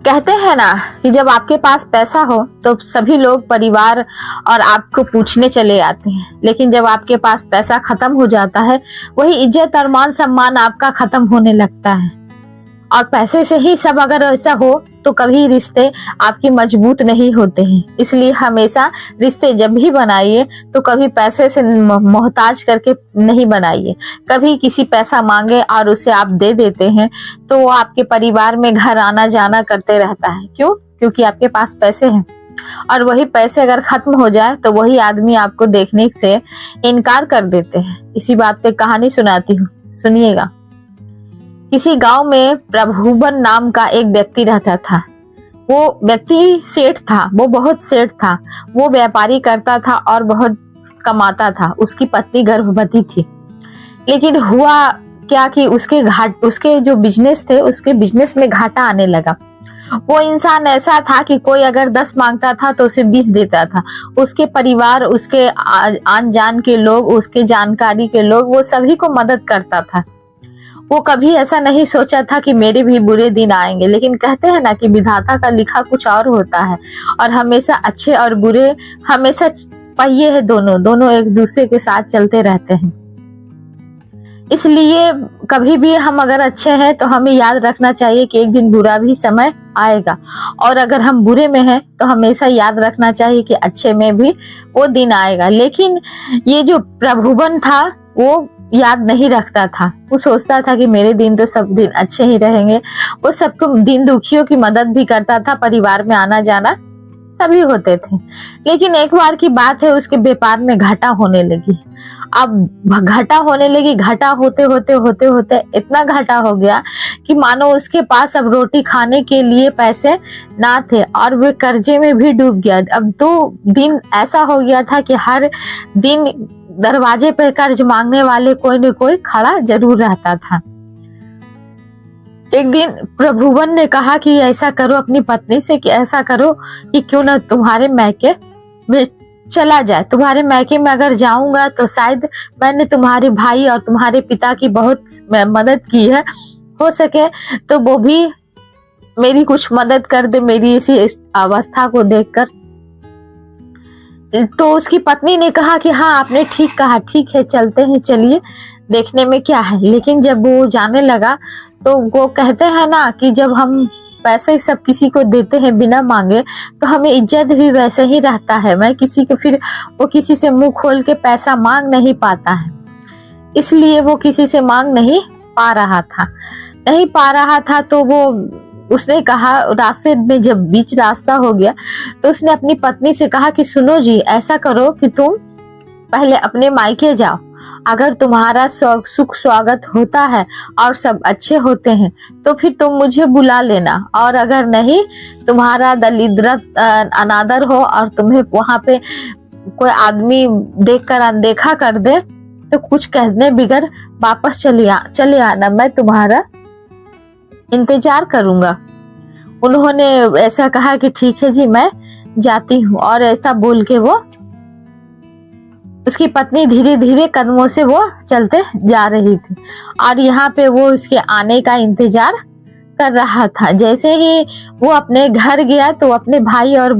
कहते हैं ना कि जब आपके पास पैसा हो तो सभी लोग परिवार और आपको पूछने चले आते हैं, लेकिन जब आपके पास पैसा खत्म हो जाता है वही इज्जत और मान सम्मान आपका खत्म होने लगता है। और पैसे से ही सब अगर ऐसा हो तो कभी रिश्ते आपके मजबूत नहीं होते हैं। इसलिए हमेशा रिश्ते जब भी बनाइए तो कभी पैसे से मोहताज करके नहीं बनाइए। कभी किसी पैसा मांगे और उसे आप दे देते हैं तो वो आपके परिवार में घर आना जाना करते रहता है। क्यों? क्योंकि आपके पास पैसे हैं। और वही पैसे अगर खत्म हो जाए तो वही आदमी आपको देखने से इनकार कर देते हैं। इसी बात पे कहानी सुनाती हूँ, सुनिएगा। किसी गांव में प्रभुवन नाम का एक व्यक्ति रहता था। वो व्यक्ति सेठ था, वो बहुत सेठ था। वो व्यापारी करता था और बहुत कमाता था। उसकी पत्नी गर्भवती थी। लेकिन हुआ क्या कि उसके जो बिजनेस थे, उसके बिजनेस में घाटा आने लगा। वो इंसान ऐसा था कि कोई अगर 10 मांगता था तो उसे 20 देता था। उसके परिवार, उसके आन जान के लोग, उसके जानकारी के लोग, वो सभी को मदद करता था। वो कभी ऐसा नहीं सोचा था कि मेरे भी बुरे दिन आएंगे। लेकिन कहते हैं ना कि विधाता का लिखा कुछ और होता है और हमेशा अच्छे और बुरे हमेशा पहिए है, दोनों एक दूसरे के साथ चलते रहते हैं। इसलिए कभी भी हम अगर अच्छे हैं तो हमें याद रखना चाहिए कि एक दिन बुरा भी समय आएगा, और अगर हम बुरे में हैं तो हमेशा याद रखना चाहिए कि अच्छे में भी वो दिन आएगा। लेकिन ये जो प्रभुवन था वो याद नहीं रखता था। वो सोचता था कि मेरे दिन तो सब दिन अच्छे ही रहेंगे। वो सबको दिन दुखियों की मदद भी करता था, परिवार में आना जाना सभी होते थे। लेकिन एक बार की बात है, उसके व्यापार में घाटा होने लगी। अब घाटा होने लगी, घाटा होते होते इतना घाटा हो गया कि मानो उसके पास अब रोटी खाने के लिए पैसे ना थे और वे कर्जे में भी डूब गया। अब तो दिन ऐसा हो गया था कि हर दिन दरवाजे पे कर्ज मांगने वाले कोई न कोई खड़ा जरूर रहता था। एक दिन प्रभुवन ने कहा कि ऐसा करो अपनी पत्नी से कि ऐसा करो कि क्यों ना तुम्हारे मैके में चला जाए। तुम्हारे मैके में अगर जाऊंगा तो शायद मैंने तुम्हारे भाई और तुम्हारे पिता की बहुत मदद की है, हो सके तो वो भी मेरी कुछ मदद कर दे मेरी इसी अवस्था को देखकर। तो उसकी पत्नी ने कहा कि हाँ, आपने ठीक कहा, ठीक है, चलते हैं, चलिए, देखने में क्या है। लेकिन जब वो जाने लगा तो वो कहते हैं ना कि जब हम पैसे सब किसी को देते हैं बिना मांगे तो हमें इज्जत भी वैसे ही रहता है। मैं किसी को फिर वो किसी से मुंह खोल के पैसा मांग नहीं पाता है। इसलिए वो किसी से मांग नहीं पा रहा था। तो वो उसने कहा, रास्ते में जब बीच रास्ता हो गया तो उसने अपनी पत्नी से कहा कि सुनो जी, ऐसा करो कि तुम पहले अपने मायके जाओ। अगर तुम्हारा सुख स्वागत होता है और सब अच्छे होते हैं तो फिर तुम मुझे बुला लेना, और अगर नहीं, तुम्हारा दलिद्र अनादर हो और तुम्हें वहां पे कोई आदमी देखकर अनदेखा कर दे तो कुछ कहने बिगर वापस चले आना, मैं तुम्हारा इंतजार करूंगा। उन्होंने ऐसा कहा कि ठीक है जी, मैं जाती हूँ। और ऐसा बोल के वो उसकी पत्नी धीरे धीरे कदमों से वो चलते जा रही थी और यहाँ पे वो उसके आने का इंतजार कर रहा था। जैसे ही वो अपने घर गया तो अपने भाई और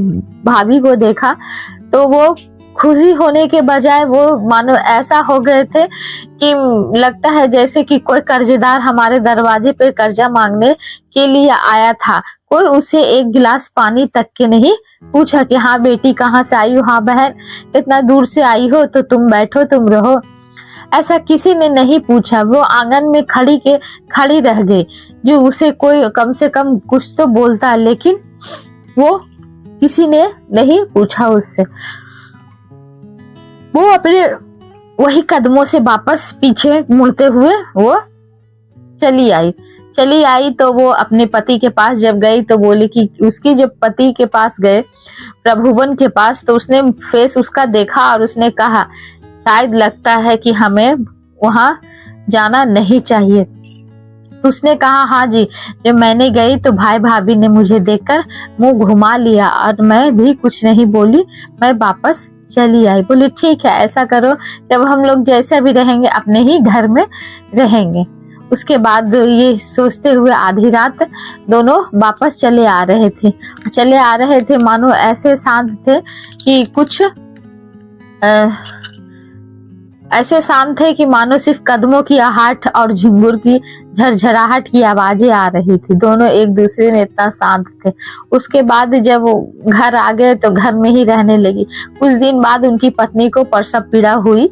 भाभी को देखा तो वो खुशी होने के बजाय वो मानो ऐसा हो गए थे कि लगता है जैसे कि कोई कर्जदार हमारे दरवाजे पे कर्जा मांगने के लिए आया था। कोई उसे एक गिलास पानी तक के नहीं पूछा कि हाँ बेटी कहाँ से आई हो, हाँ बहन इतना दूर से आई हो, तो तुम बैठो, तुम रहो, ऐसा किसी ने नहीं पूछा। वो आंगन में खड़ी रह गई। जो उसे कोई कम से कम कुछ तो बोलता, लेकिन वो किसी ने नहीं पूछा उससे। वो अपने वही कदमों से वापस पीछे मुड़ते हुए वो चली आई। तो वो अपने पति के पास जब गई तो बोली कि उसकी जब पति के पास गए, प्रभुवन के पास, तो उसने फेस उसका देखा और उसने कहा शायद लगता है कि हमें वहां जाना नहीं चाहिए। उसने कहा हाँ जी, जब मैंने गई तो भाई भाभी ने मुझे देखकर मुंह घुमा लिया और मैं भी कुछ नहीं बोली, मैं वापस चली आई। बोली ठीक है, ऐसा करो, जब हम लोग जैसे भी रहेंगे अपने ही घर में रहेंगे। उसके बाद ये सोचते हुए आधी रात दोनों वापस चले आ रहे थे। मानो ऐसे शांत थे कि कुछ ऐसे शांत थे कि मानो सिर्फ कदमों की आहट और झिंगुर की झरझराहट की आवाजें आ रही थी। दोनों एक दूसरे में इतना शांत थे। उसके बाद जब वो घर आ गए तो घर में ही रहने लगी। कुछ दिन बाद उनकी पत्नी को प्रसव पीड़ा हुई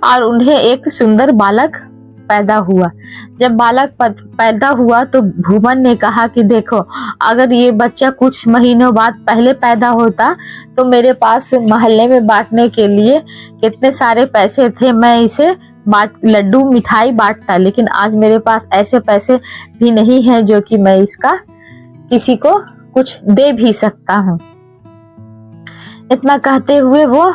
और उन्हें एक सुंदर बालक पैदा हुआ। जब बालक पैदा हुआ तो भुवन ने कहा कि देखो, अगर ये बच्चा कुछ महीनों बाद पहले पैदा होता तो मेरे पास मोहल्ले में बांटने के लिए कितने सारे पैसे थे, मैं इसे लड्डू मिठाई बांटता, लेकिन आज मेरे पास ऐसे पैसे भी नहीं है जो कि मैं इसका किसी को कुछ दे भी सकता हूँ। इतना कहते हुए वो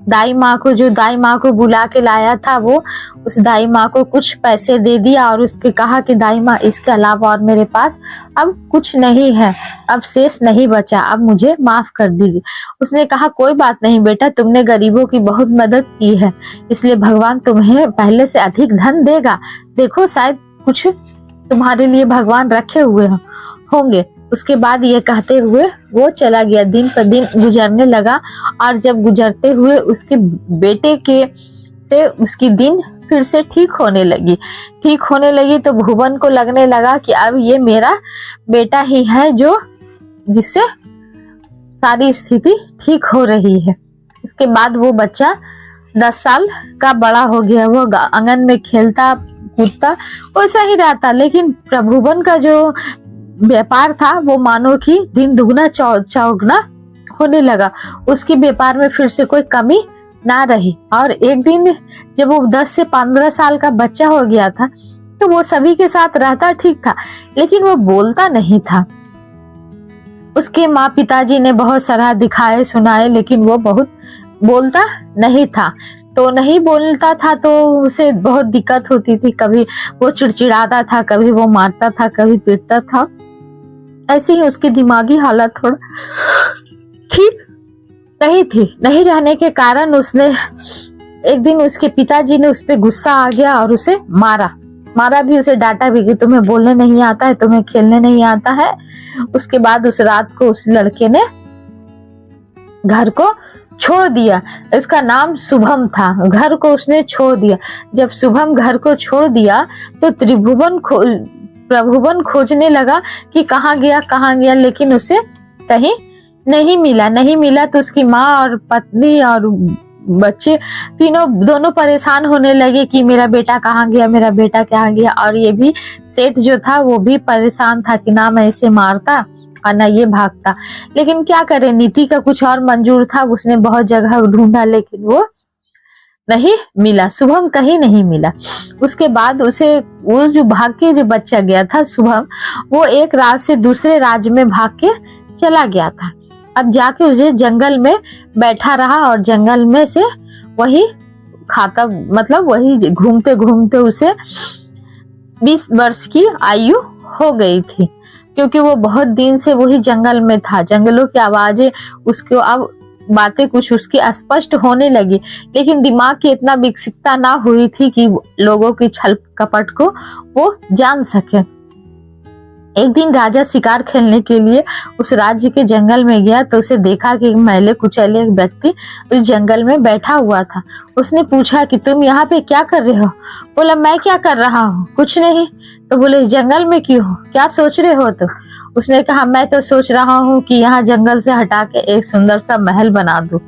दाई माँ को बुला के लाया था, वो उस दाई माँ को कुछ पैसे दे दिया और उसके कहा कि दाई माँ, इसके अलावा और मेरे पास अब कुछ नहीं है, अब शेष नहीं बचा, अब मुझे माफ कर दीजिए। उसने कहा कोई बात नहीं बेटा, तुमने गरीबों की बहुत मदद की है, इसलिए भगवान तुम्हें पहले से अधिक धन देगा। देखो, शायद कुछ तुम्हारे लिए भगवान रखे हुए होंगे। उसके बाद ये कहते हुए वो चला गया। दिन पर दिन गुजरने लगा और जब गुजरते हुए उसके बेटे से उसकी दिन फिर से ठीक होने लगी तो भुवन को लगने लगा कि अब ये मेरा बेटा ही है जिससे सारी स्थिति ठीक हो रही है। उसके बाद वो बच्चा 10 साल का बड़ा हो गया। वो आंगन में खेलता कूदता वैसा ही रहता, लेकिन प्रभुवन का जो व्यापार था वो मानो कि दिन दुगना चौगुना होने लगा। उसके व्यापार में फिर से कोई कमी ना रही। और एक दिन जब वो 10 से 15 साल का बच्चा हो गया था तो वो सभी के साथ रहता ठीक था, लेकिन वो बोलता नहीं था। उसके माँ पिताजी ने बहुत सलाह दिखाए सुनाए, लेकिन वो बहुत बोलता नहीं था। तो नहीं बोलता था तो उसे बहुत दिक्कत होती थी। कभी वो चिड़चिड़ाता था, कभी वो मारता था, कभी पीटता था। ऐसे ही उसकी दिमागी हालत थोड़ा ठीक नहीं रहने के कारण उसने एक दिन उसके पिताजी ने उस पे गुस्सा आ गया और उसे मारा भी, उसे डांटा भी कि तुम्हें बोलने नहीं आता है, तुम्हें खेलने नहीं आता है। उसके बाद उस रात को उस लड़के ने घर को छोड़ दिया। इसका नाम शुभम था। घर को उसने छोड़ दिया। जब शुभम घर को छोड़ दिया तो प्रभुवन खोजने लगा कि कहाँ गया, लेकिन उसे कहीं नहीं मिला। तो उसकी माँ और पत्नी और बच्चे दोनों परेशान होने लगे कि मेरा बेटा कहाँ गया। और ये भी सेठ जो था वो भी परेशान था कि ना मैं इसे मारता और ना ये भागता, लेकिन क्या करे, नीति का कुछ और मंजूर था। उसने बहुत जगह ढूंढा लेकिन वो नहीं मिला, शुभम कहीं नहीं मिला। उसके बाद उसे वो जो भाग के जो बच्चा गया था शुभम, वो एक राज्य से दूसरे राज्य में भाग के चला गया था। अब जाके उसे जंगल में बैठा रहा और जंगल में से वही खाता, मतलब वही घूमते घूमते उसे 20 वर्ष की आयु हो गई थी, क्योंकि वो बहुत दिन से वही जंगल में था। जंगलों की आवाजें उसको अब बातें कुछ उसकी स्पष्ट होने लगी, लेकिन दिमाग की इतना विकसितता ना हुई थी कि लोगों की छल कपट को वो जान सके। एक दिन राजा शिकार खेलने के लिए उस राज्य के जंगल में गया तो उसे देखा कि एक मैले कुचैले एक व्यक्ति उस जंगल में बैठा हुआ था। उसने पूछा कि तुम यहाँ पे क्या कर रहे हो? बोला मैं क्या कर रहा हूँ, कुछ नहीं। तो बोले जंगल में क्यों हो, क्या सोच रहे हो? तो उसने कहा मैं तो सोच रहा हूँ कि यहाँ जंगल से हटा के एक सुंदर सा महल बना दूं।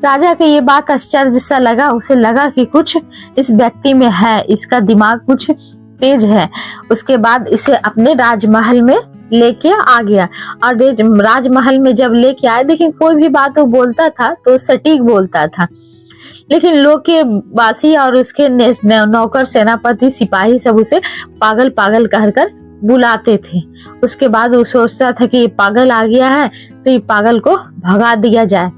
राजा के ये बात आश्चर्य सा लगा। उसे लगा कि कुछ इस व्यक्ति में है, इसका दिमाग कुछ तेज है। उसके बाद इसे अपने राजमहल में लेके आ गया और राजमहल में जब लेके आए, लेकिन कोई भी बात वो बोलता था तो सटीक बोलता था, लेकिन लोग के बासी और उसके नौकर सेनापति सिपाही सब उसे पागल पागल कहकर बुलाते थे। उसके बाद वो सोचता था कि ये पागल आ गया है तो ये पागल को भगा दिया जाए,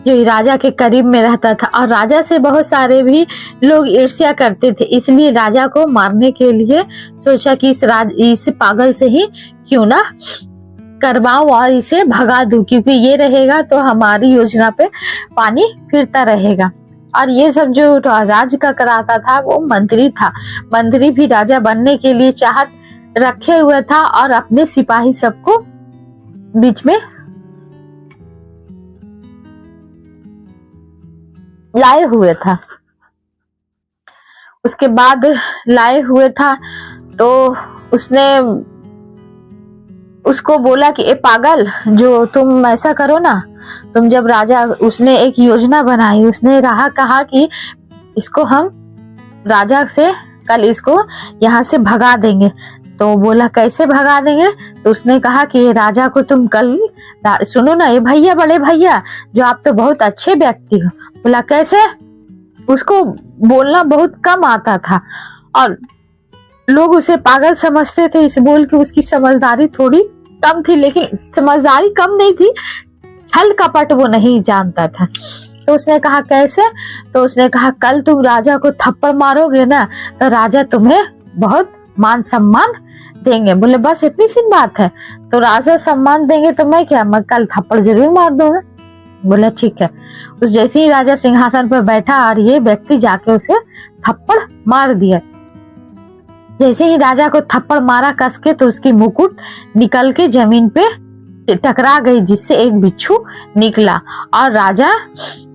जो राजा के करीब में रहता था। और राजा से बहुत सारे भी लोग ईर्ष्या करते थे, इसलिए राजा को मारने के लिए सोचा कि इस पागल से ही क्यों ना करवाऊं और इसे भगा दूं, क्योंकि ये रहेगा तो हमारी योजना पे पानी फिरता रहेगा। और ये सब जो राज का कराता था वो मंत्री था। मंत्री भी राजा बनने के लिए चाहत रखे हुए था और अपने सिपाही सबको बीच में लाए हुए था। उसके बाद लाए हुए था तो उसने उसको बोला कि ए पागल, जो तुम ऐसा करो ना, तुम जब राजा, उसने एक योजना बनाई, उसने कहा कि इसको हम राजा से कल इसको यहाँ से भगा देंगे। तो बोला कैसे भगा देंगे? तो उसने कहा कि राजा को तुम कल, सुनो ना ये भैया, बड़े भैया, जो आप तो बहुत अच्छे व्यक्ति हो। बोला कैसे? उसको बोलना बहुत कम आता था और लोग उसे पागल समझते थे। इस बोल के उसकी समझदारी थोड़ी कम थी, लेकिन समझदारी कम नहीं थी, छल कपट वो नहीं जानता था। तो उसने कहा कैसे? तो उसने कहा कल तुम राजा को थप्पड़ मारोगे ना तो राजा तुम्हें बहुत मान सम्मान देंगे। बोले बस इतनी सी बात है? तो राजा सम्मान देंगे तो मैं क्या, मैं कल थप्पड़ जरूर मार दूंगा। बोला ठीक है। उस जैसे ही राजा सिंहासन पर बैठा और ये व्यक्ति जाके उसे थप्पड़ मार दिया। जैसे ही राजा को थप्पड़ मारा कस के तो उसकी मुकुट निकल के जमीन पे टकरा गई, जिससे एक बिच्छू निकला और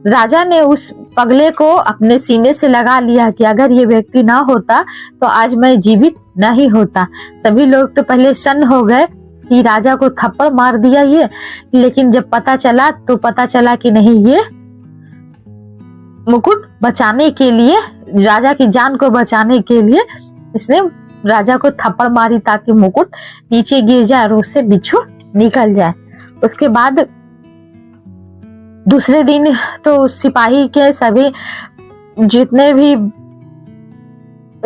राजा ने उस पगले को अपने सीने से लगा लिया कि अगर ये व्यक्ति ना होता तो आज मैं जीवित नहीं होता। सभी लोग तो पहले सन्न हो गए कि राजा को थप्पड़ मार दिया ये, लेकिन जब पता चला कि नहीं, ये मुकुट बचाने के लिए, राजा की जान को बचाने के लिए इसने राजा को थप्पड़ मारी ताकि मुकुट नीचे गिर जाए और उससे बिच्छू निकल जाए। उसके बाद दूसरे दिन तो सिपाही के सभी जितने भी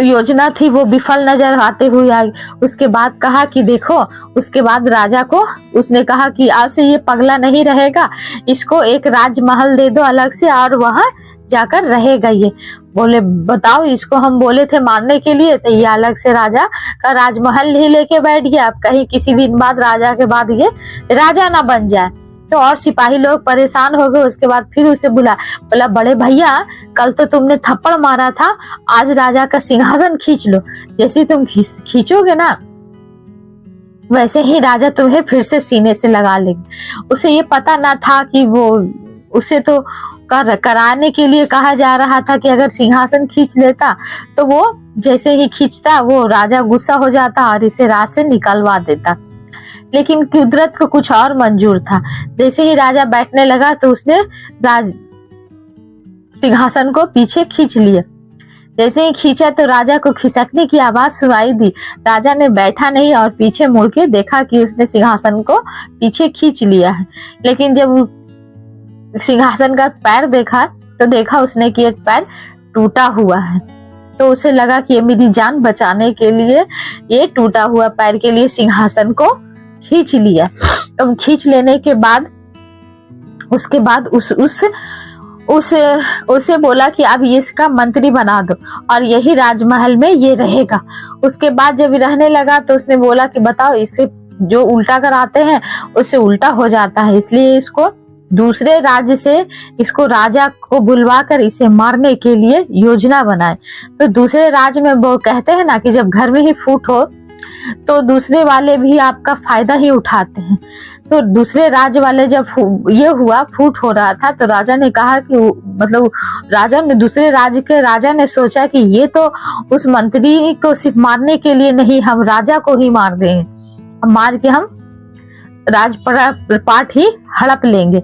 योजना थी वो विफल नजर आते हुए आई। उसके बाद कहा कि देखो, उसके बाद राजा को उसने कहा कि आज से ये पगला नहीं रहेगा, इसको एक राजमहल दे दो अलग से और वहां जाकर रहेगा ये। बोले बताओ, इसको हम बोले थे मारने के लिए तो ये अलग से राजा का राजमहल ही लेके बैठ गया। अब कहीं किसी दिन बाद राजा के बाद ये राजा ना बन जाए। तो और सिपाही लोग परेशान हो गए। उसके बाद फिर उसे बोला बड़े भैया, कल तो तुमने थप्पड़ मारा था, आज राजा का सिंहासन खींच लो। जैसे तुम खींचोगे ना वैसे ही राजा तुम्हें फिर से सीने से लगा लेंगे। उसे ये पता ना था कि वो उसे तो कराने के लिए कहा जा रहा था कि अगर सिंहासन खींच लेता तो वो जैसे ही खींचता वो राजा गुस्सा हो जाता और इसे राज से निकलवा देता। लेकिन कुदरत को कुछ और मंजूर था। जैसे ही राजा बैठने लगा तो उसने सिंहासन को पीछे खींच लिया। जैसे ही खींचा तो राजा को खिसकने की आवाज सुनाई दी। राजा ने बैठा नहीं और पीछे मुड़ के देखा कि उसने सिंहासन को पीछे खींच लिया है। लेकिन जब सिंहासन का पैर देखा तो देखा उसने कि एक पैर टूटा हुआ है। तो उसे लगा कि ये मेरी जान बचाने के लिए ये टूटा हुआ पैर के लिए सिंहासन को खींच लिया। तो खींच लेने के बाद उसके बाद उसे बोला कि अब इसका मंत्री बना दो और यही राजमहल में ये रहेगा। उसके बाद जब रहने लगा तो उसने बोला कि बताओ, इसे जो उल्टा कराते हैं उससे उल्टा हो जाता है, इसलिए इसको दूसरे राज्य से इसको राजा को बुलवा कर इसे मारने के लिए योजना बनाए। तो दूसरे राज्य में वो कहते हैं ना कि जब घर में ही फूट हो तो दूसरे वाले भी आपका फायदा ही उठाते हैं। तो दूसरे राज्य वाले जब ये हुआ, फूट हो रहा था, तो राजा ने कहा कि मतलब राजा ने दूसरे राज्य के राजा ने सोचा कि ये तो उस मंत्री को सिर्फ मारने के लिए नहीं, हम राजा को ही मार देंगे, मार के हम राजपाट ही हड़प लेंगे।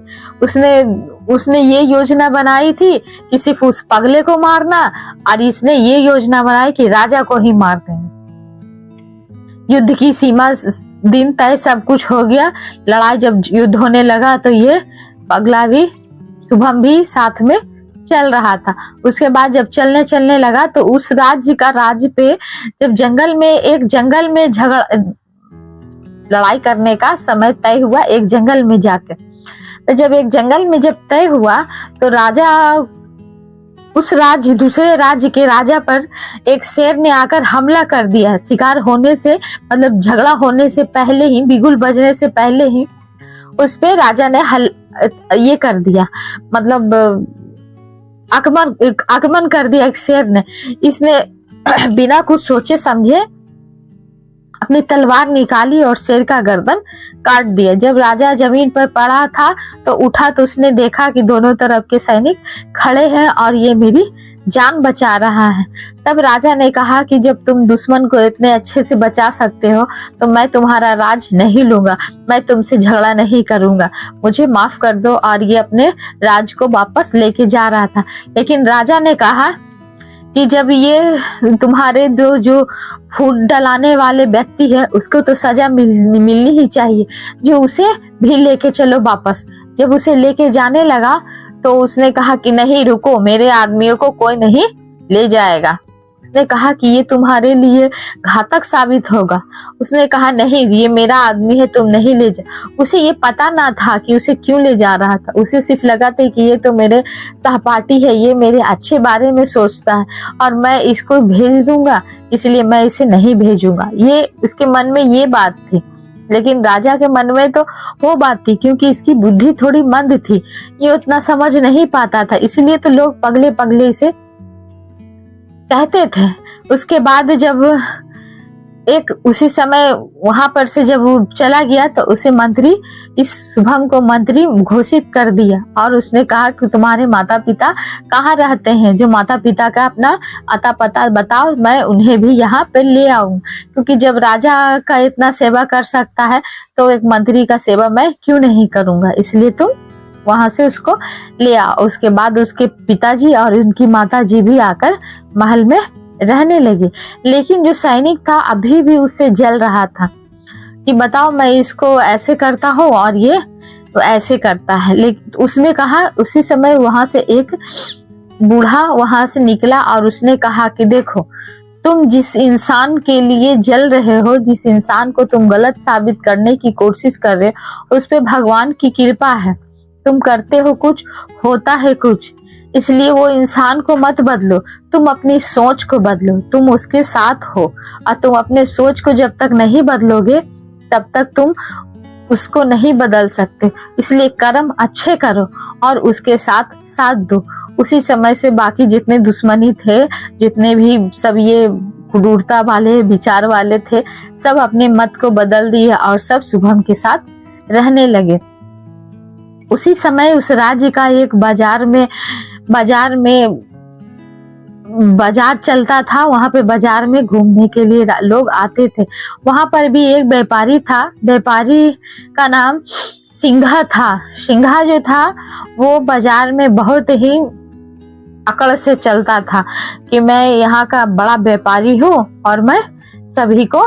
उसने ये योजना बनाई थी कि सिर्फ उस पगले को मारना और इसने ये योजना बनाई कि राजा को ही मार देंगे। युद्ध की सीमा दिन तय, सब कुछ हो गया। लड़ाई जब युद्ध होने लगा तो ये पगला भी, शुभम भी साथ में चल रहा था। उसके बाद जब चलने लगा तो उस राज्य पे जब जंगल में लड़ाई करने का समय तय हुआ एक जंगल में जाकर। तो जब एक जंगल में जब तय हुआ तो राजा उस दूसरे राज्य के राजा पर एक शेर ने आकर हमला कर दिया। शिकार होने से मतलब झगड़ा होने से पहले ही, बिगुल बजने से पहले ही उस पे राजा ने ये कर दिया, मतलब आगमन कर दिया एक शेर ने। इसने बिना कुछ सोचे समझे अपनी तलवार निकाली और शेर का गर्दन काट दिया। जब राजा जमीन पर पड़ा था तो उठा तो उसने देखा कि दोनों तरफ के सैनिक खड़े हैं और ये मेरी जान बचा रहा है। तब राजा ने कहा कि जब तुम दुश्मन को इतने अच्छे से बचा सकते हो तो मैं तुम्हारा राज नहीं लूंगा, मैं तुमसे झगड़ा नहीं करूंगा, मुझे माफ कर दो। और ये अपने राज को वापस लेके जा रहा था। लेकिन राजा ने कहा कि जब ये तुम्हारे दो जो फूट डलाने वाले व्यक्ति है उसको तो सजा मिलनी ही चाहिए, जो उसे भी लेके चलो वापस। जब उसे लेके जाने लगा तो उसने कहा कि नहीं रुको, मेरे आदमियों को कोई नहीं ले जाएगा। उसने कहा कि ये तुम्हारे लिए घातक साबित होगा। उसने कहा नहीं, ये मेरा आदमी है, तुम नहीं ले जा। उसे ये पता ना था कि उसे क्यों ले जा रहा था। उसे सिर्फ लगा था कि ये तो मेरे सहपाठी है, ये मेरे अच्छे बारे में सोचता है और मैं इसको भेज दूंगा, इसलिए मैं इसे नहीं भेजूंगा। ये उसके मन में ये बात थी। लेकिन राजा के मन में तो वो बात थी, क्योंकि इसकी बुद्धि थोड़ी मंद थी, ये उतना समझ नहीं पाता था, इसलिए तो लोग पगले पगले इसे कहते थे। उसके बाद जब एक उसी समय वहां पर से जब वो चला गया तो उसे मंत्री, इस शुभम को मंत्री घोषित कर दिया और उसने कहा कि तुम्हारे माता पिता कहाँ रहते हैं, जो माता पिता का अपना अता पता बताओ, मैं उन्हें भी यहाँ पे ले आऊं। क्योंकि जब राजा का इतना सेवा कर सकता है तो एक मंत्री का सेवा मैं क्यों नहीं करूंगा, इसलिए तुम वहां से उसको ले आओ। उसके बाद उसके पिताजी और उनकी माता जी भी आकर महल में रहने लगे। लेकिन जो सैनिक था अभी भी उससे जल रहा था कि बताओ मैं इसको ऐसे करता हूँ और ये तो ऐसे करता है। लेकिन उसने कहा, उसी समय वहां से एक बूढ़ा वहां से निकला और उसने कहा कि देखो, तुम जिस इंसान के लिए जल रहे हो, जिस इंसान को तुम गलत साबित करने की कोशिश कर रहे हो, उस पे भगवान की कृपा है। तुम करते हो कुछ, होता है कुछ, इसलिए वो इंसान को मत बदलो, तुम अपनी सोच को बदलो। तुम उसके साथ हो और तुम अपने सोच को जब तक नहीं बदलोगे तब तक तुम उसको नहीं बदल सकते। इसलिए कर्म अच्छे करो और उसके साथ साथ दो। उसी समय से बाकी जितने दुश्मनी थे, जितने भी सब ये क्रूरता वाले विचार वाले थे, सब अपने मत को बदल दिए और सब शुभम के साथ रहने लगे। उसी समय उस राज्य का एक बाजार में बाजार चलता था। वहां पे बाजार में घूमने के लिए लोग आते थे। वहां पर भी एक व्यापारी था। व्यापारी का नाम सिंघा था। सिंघा जो था वो बाजार में बहुत ही अकड़ से चलता था कि मैं यहाँ का बड़ा व्यापारी हूँ और मैं सभी को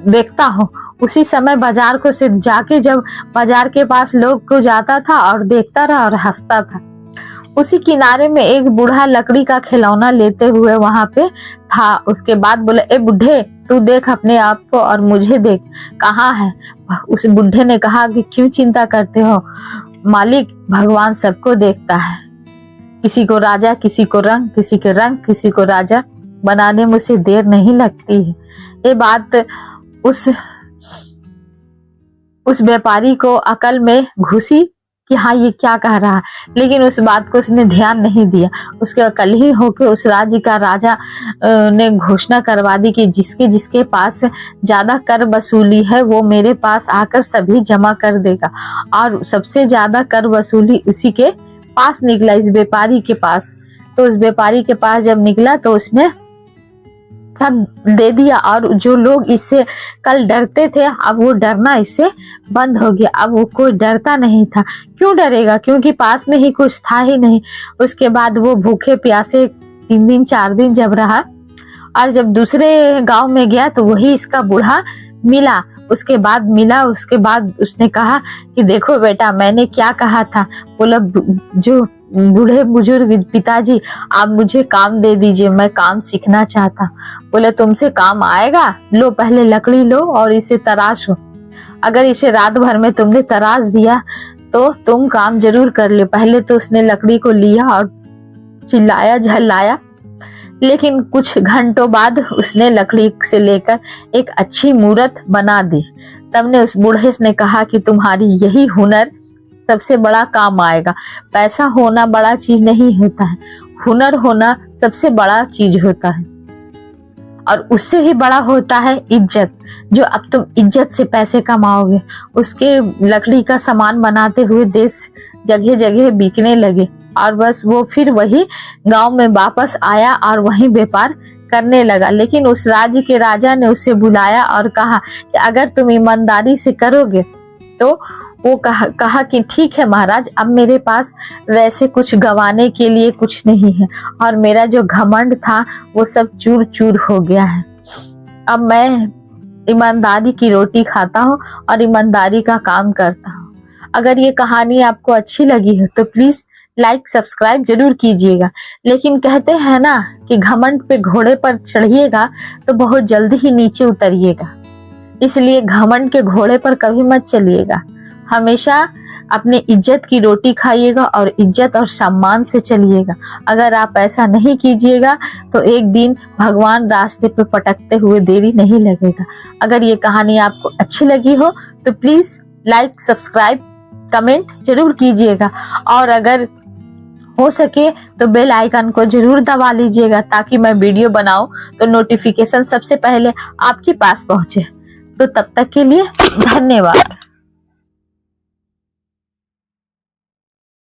देखता हूँ। उसी समय बाजार को से जाके जब बाजार के पास लोग को जाता था और देखता रहा और हंसता था। उसी किनारे में एक बूढ़ा लकड़ी का खिलौना लेते हुए वहां पे था। उसके बाद बोले, ए बुढ़े, तू देख अपने आप को और मुझे देख, कहाँ है। उस बुढ़े ने कहा कि क्यों चिंता करते हो मालिक, भगवान सबको देखता है। किसी को राजा, किसी को रंग, किसी के रंग, किसी को राजा बनाने में उसे देर नहीं लगती है। ये बात उस व्यापारी को अकल में घुसी कि हाँ ये क्या कह रहा है, लेकिन उस बात को उसने ध्यान नहीं दिया। उसके अकल ही होकर उस राज्य का राजा ने घोषणा करवा दी कि जिसके जिसके पास ज्यादा कर वसूली है वो मेरे पास आकर सभी जमा कर देगा। और सबसे ज्यादा कर वसूली उसी के पास निकला, इस व्यापारी के पास। तो उस व्यापारी के पास जब निकला तो उसने सब दे दिया। और जो लोग इससे कल डरते थे अब वो डरना इससे बंद हो गया। अब वो कोई डरता नहीं था। क्यों डरेगा, क्योंकि पास में ही कुछ था ही नहीं। उसके बाद वो भूखे प्यासे 3 दिन 4 दिन जब रहा और जब दूसरे गांव में गया तो वही इसका बूढ़ा मिला। उसके बाद उसने कहा कि देखो बेटा, मैंने क्या कहा था। बोला, जो बूढ़े बुजुर्ग पिताजी, आप मुझे काम दे दीजिए, मैं काम सीखना चाहता। बोले, तुमसे काम आएगा, लो पहले लकड़ी लो और इसे तराशो। अगर इसे रात भर में तुमने तराश दिया तो तुम काम जरूर कर ले। पहले तो उसने लकड़ी को लिया और चिल्लाया झल्लाया, लेकिन कुछ घंटों बाद उसने लकड़ी से लेकर एक अच्छी मूर्त बना दी। तब ने उस बूढ़े ने कहा कि तुम्हारी यही हुनर सबसे बड़ा काम आएगा। पैसा होना बड़ा चीज नहीं होता है, हुनर होना सबसे बड़ा चीज होता है। और उससे ही बड़ा होता है इज्जत। जो अब तुम इज्जत से पैसे कमाओगे, उसके लकड़ी का सामान बनाते हुए देश जगह जगह बिकने लगे, और बस वो फिर वही गांव में वापस आया और वही व्यापार करने लगा। लेकिन उस राज्य के राजा ने उसे बुलाया और कहा कि अगर तुम ईमानदारी से करोगे तो वो कहा कि ठीक है महाराज, अब मेरे पास वैसे कुछ गंवाने के लिए कुछ नहीं है, और मेरा जो घमंड था वो सब चूर चूर हो गया है। अब मैं ईमानदारी की रोटी खाता हूँ और ईमानदारी का काम करता हूँ। अगर ये कहानी आपको अच्छी लगी है तो प्लीज लाइक सब्सक्राइब जरूर कीजिएगा। लेकिन कहते हैं ना कि घमंड पे घोड़े पर चढ़िएगा तो बहुत जल्दी ही नीचे उतरिएगा, इसलिए घमंड के घोड़े पर कभी मत चलिएगा। हमेशा अपने इज्जत की रोटी खाइएगा और इज्जत और सम्मान से चलिएगा। अगर आप ऐसा नहीं कीजिएगा तो एक दिन भगवान रास्ते पे पटकते हुए देरी नहीं लगेगा। अगर ये कहानी आपको अच्छी लगी हो तो प्लीज लाइक सब्सक्राइब कमेंट जरूर कीजिएगा, और अगर हो सके तो बेल आइकन को जरूर दबा लीजिएगा ताकि मैं वीडियो बनाऊं तो नोटिफिकेशन सबसे पहले आपके पास पहुंचे। तो तब तक के लिए धन्यवाद।